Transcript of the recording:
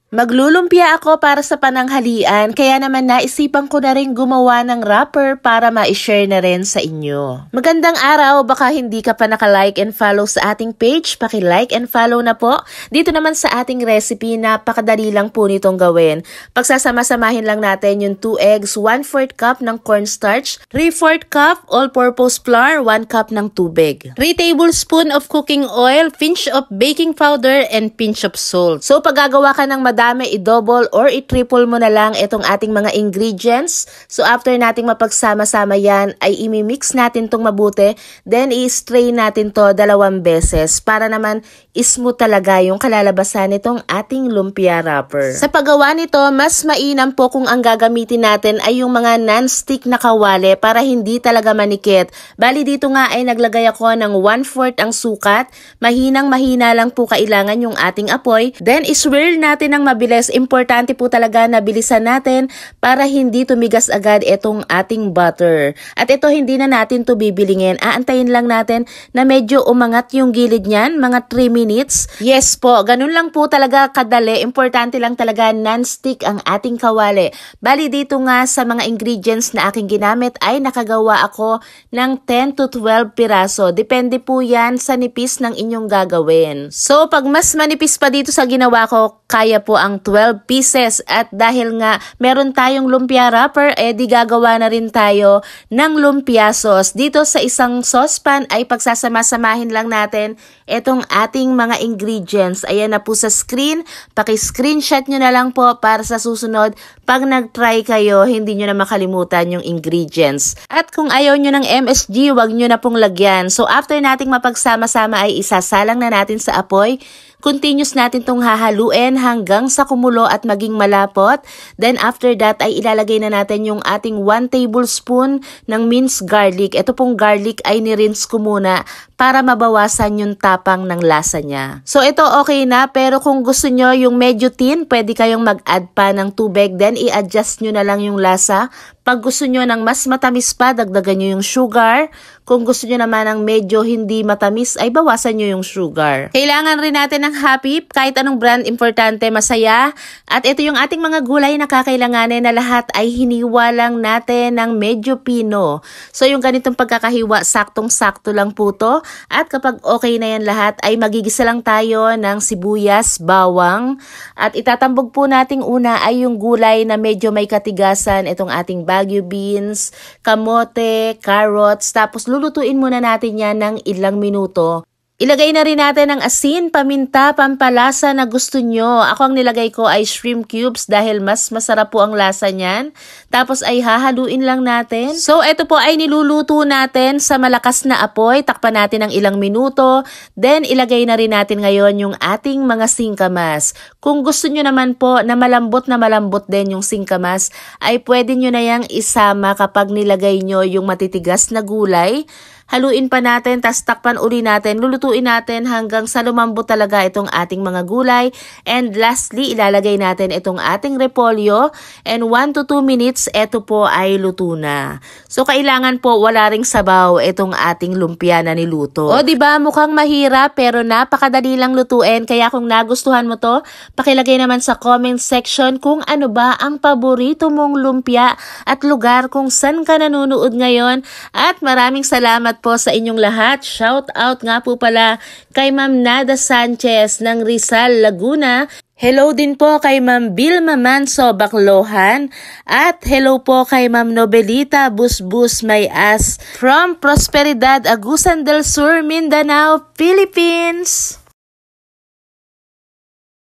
Maglulumpia ako para sa pananghalian, kaya naman naisipan ko na rin gumawa ng wrapper para ma-share na rin sa inyo. Magandang araw, baka hindi ka pa naka-like and follow sa ating page, paki-like and follow na po. Dito naman sa ating recipe, napakadali lang po nitong gawin. Pagsasama-samahin lang natin yung 2 eggs, 1/4 cup ng cornstarch, 3/4 cup all-purpose flour, 1 cup ng tubig, 3 tablespoon of cooking oil, pinch of baking powder, and pinch of salt. So pag gagawa ka ng madami, i-double or i-triple mo na lang itong ating mga ingredients. So after nating mapagsama-sama yan, ay imimix natin tong mabuti. Then i-strain natin to 2 beses para naman smooth talaga yung kalalabasan nitong ating lumpia wrapper. Sa paggawa nito, mas mainam po kung ang gagamitin natin ay yung mga non-stick na kawali para hindi talaga manikit. Bali dito nga ay naglagay ako ng 1/4 ang sukat. Mahinang-mahina lang po kailangan yung ating apoy. Then iswirl natin ng mabilis. Importante po talaga na bilisan natin para hindi tumigas agad itong ating butter. At ito hindi na natin to bibilingin. Aantayin lang natin na medyo umangat yung gilid niyan, mga 3 minutes. Yes po, ganun lang po talaga kadali. Importante lang talaga non-stick ang ating kawali. Bali dito nga sa mga ingredients na aking ginamit ay nakagawa ako ng 10 to 12 piraso. Depende po yan sa nipis ng inyong gagawin. So pag mas manipis pa dito sa ginawa ko, kaya po ang 12 pieces. At dahil nga meron tayong lumpia wrapper, di gagawa na rin tayo ng lumpia sauce. Dito sa isang saucepan ay pagsasama-samahin lang natin itong ating mga ingredients. Ayan na po sa screen. Paki-screenshot nyo na lang po para sa susunod. Pag nag-try kayo, hindi nyo na makalimutan yung ingredients. At kung ayaw nyo ng MSG, wag nyo na pong lagyan. So after nating mapagsama-sama ay isasalang na natin sa apoy. Continuous natin itong hahaluin hanggang sa kumulo at maging malapot. Then after that ay ilalagay na natin yung ating 1 tablespoon ng minced garlic. Ito pong garlic ay nirinse ko muna para mabawasan yung tapang ng lasa niya. So ito okay na, pero kung gusto nyo yung medyo thin, pwede kayong mag-add pa ng tubig. Then i-adjust nyo na lang yung lasa. Pag gusto nyo ng mas matamis pa, dagdagan nyo yung sugar. Kung gusto nyo naman ng medyo hindi matamis, ay bawasan nyo yung sugar. Kailangan rin natin ng Happy, kahit anong brand, importante, masaya. At ito yung ating mga gulay na kakailanganin na lahat ay hiniwa lang natin ng medyo pino. So yung ganitong pagkakahiwa, saktong-sakto lang po to. At kapag okay na yan lahat, ay magigisa lang tayo ng sibuyas, bawang. At itatambog po nating una ay yung gulay na medyo may katigasan, itong ating Baguio beans, kamote, carrots, tapos lulutuin muna natin yan ng ilang minuto. Ilagay na rin natin ang asin, paminta, pampalasa na gusto nyo. Ako ang nilagay ko ay shrimp cubes dahil mas masarap po ang lasa niyan. Tapos ay hahaluin lang natin. So ito po ay niluluto natin sa malakas na apoy. Takpan natin ng ilang minuto. Then ilagay na rin natin ngayon yung ating mga singkamas. Kung gusto nyo naman po na malambot din yung singkamas, ay pwede nyo na yang isama kapag nilagay nyo yung matitigas na gulay. Haluin pa natin, tas takpan uli natin, lulutuin natin hanggang sa lumambot talaga itong ating mga gulay. And lastly, ilalagay natin itong ating repolyo. And 1 to 2 minutes, ito po ay luto na. So kailangan po wala ring sabaw itong ating lumpia na niluto. O diba, mukhang mahirap pero napakadali lang lutuin. Kaya kung nagustuhan mo to, pakilagay naman sa comment section kung ano ba ang paborito mong lumpia at lugar kung saan ka nanonood ngayon. At maraming salamat po sa inyong lahat. Shout out nga po pala kay Ma'am Nada Sanchez ng Rizal, Laguna. Hello din po kay Ma'am Vilma Manso, Baclohan. At hello po kay Ma'am Nobelita Busbus Mayas from Prosperidad, Agusan del Sur, Mindanao, Philippines.